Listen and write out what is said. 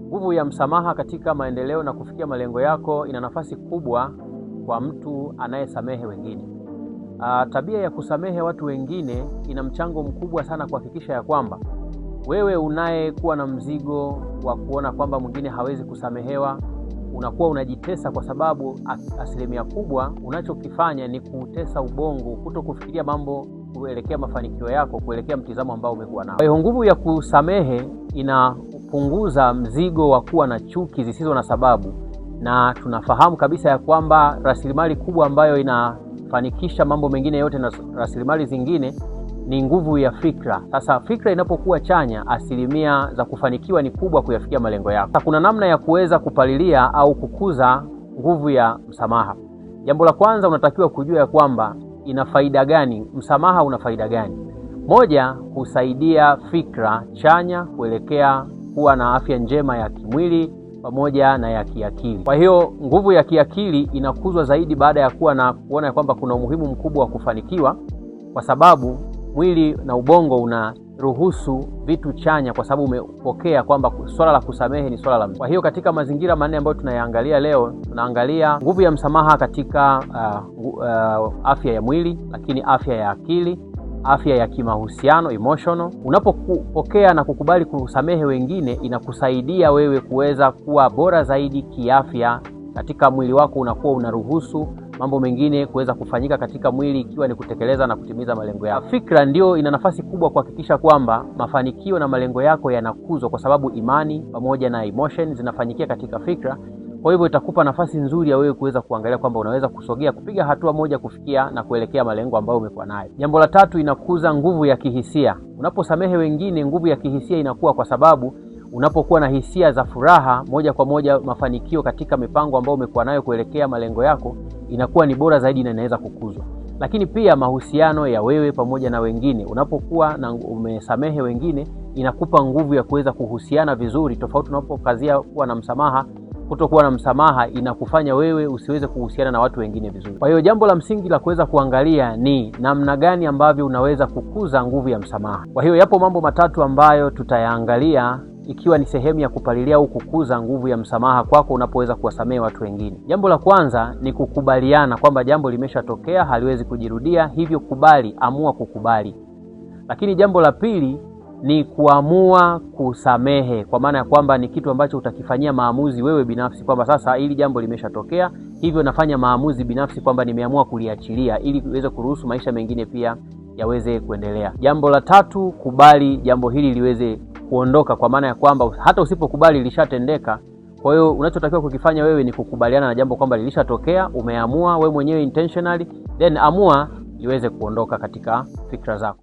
Nguvu ya msamaha katika maendeleo na kufikia malengo yako ina nafasi kubwa kwa mtu anayesamehe wengine. Tabia ya kusamehe watu wengine ina mchango mkubwa sana kuhakikisha ya kwamba wewe unayekuwa na mzigo wa kuona kwamba mwingine hawezi kusamehewa, unakuwa unajitesa, kwa sababu asilimia kubwa unachokifanya ni kutesa ubongo, kutokufikiria mambo kuelekea mafanikio yako, kuelekea mtizamo ambao umekuwa nao. Kwa hiyo nguvu ya kusamehe inapunguza mzigo wa kuwa na chuki zisizo na sababu, na tunafahamu kabisa ya kwamba rasilimali kubwa ambayo inafanikisha mambo mengine yote na rasilimali zingine ni nguvu ya fikra. Sasa fikra inapokuwa chanya, asilimia za kufanikiwa ni kubwa kuyafikia malengo yako. Kuna namna ya kuweza kupalilia au kukuza nguvu ya msamaha. Jambo la kwanza, unatakiwa kujua ya kwamba ina faida gani, msamaha una faida gani. Moja, husaidia fikra chanya kuelekea kuwa na afya njema ya kimwili pamoja na ya kiakili. Kwa hiyo nguvu ya kiakili inakuzwa zaidi baada ya kuwa na kuona ya kwamba kuna umuhimu mkubwa wa kufanikiwa, kwa sababu mwili na ubongo unaruhusu vitu chanya, kwa sababu umepokea kwamba swala la kusamehe ni swala la msamaha. Kwa hiyo katika mazingira manne ambayo tunayaangalia leo, tunaangalia nguvu ya msamaha katika afya ya mwili, lakini afya ya akili, afya ya kimahusiano, emotional. Unapopokea na kukubali kusamehe wengine, inakusaidia wewe kuweza kuwa bora zaidi kiafya. Katika mwili wako unakuwa unaruhusu mambo mengine kuweza kufanyika katika mwili, ikiwa ni kutekeleza na kutimiza malengo yako. Fikra ndio ina nafasi kubwa kuhakikisha kwamba mafanikio na malengo yako yanakuzwa, kwa sababu imani pamoja na emotion zinafanyikia katika fikra. Kwa hivyo itakupa nafasi nzuri ya wewe kuweza kuangalia kwamba unaweza kusogea, kupiga hatua moja kufikia na kuelekea malengo ambayo umekuwa nayo. Jambo la tatu, inakuza nguvu ya kihisia. Unaposamehe wengine, nguvu ya kihisia inakuwa, kwa sababu unapokuwa na hisia za furaha, moja kwa moja mafanikio katika mipango ambayo umekuwa nayo kuelekea malengo yako inakuwa ni bora zaidi na inaweza kukuzwa. Lakini pia mahusiano ya wewe pamoja na wengine, unapokuwa na umesamehe wengine, inakupa nguvu ya kuweza kuhusiana vizuri, tofauti unapokazia kuwa na msamaha. Kutokuwa na msamaha inakufanya wewe usiweze kuhusiana na watu wengine vizuri. Kwa hiyo jambo la msingi la kuweza kuangalia ni namna gani ambavyo unaweza kukuza nguvu ya msamaha. Kwa hiyo yapo mambo matatu ambayo tutayaangalia, ikiwa ni sehemu ya kupalilia au kukuza nguvu ya msamaha kwako unapoweza kuwasamehe watu wengine. Jambo la kwanza ni kukubaliana kwamba jambo limeshatokea, haliwezi kujirudia, hivyo kubali, amua kukubali. Lakini jambo la pili ni kuamua kusamehe, kwa maana ya kwamba ni kitu ambacho utakifanyia maamuzi wewe binafsi, kwamba sasa hili jambo limeshatokea, hivyo nafanya maamuzi binafsi kwamba nimeamua kuliachilia, ili uweze kuruhusu maisha mengine pia yaweze kuendelea. Jambo la tatu, kubali jambo hili liweze kuondoka, kwa maana ya kwamba hata usipokubali lishatendeka. Kwa hiyo unachotakiwa kukifanya wewe ni kukubaliana na jambo kwamba lilishatokea, umeamua wewe mwenyewe intentionally, then amua liweze kuondoka katika fikra zako.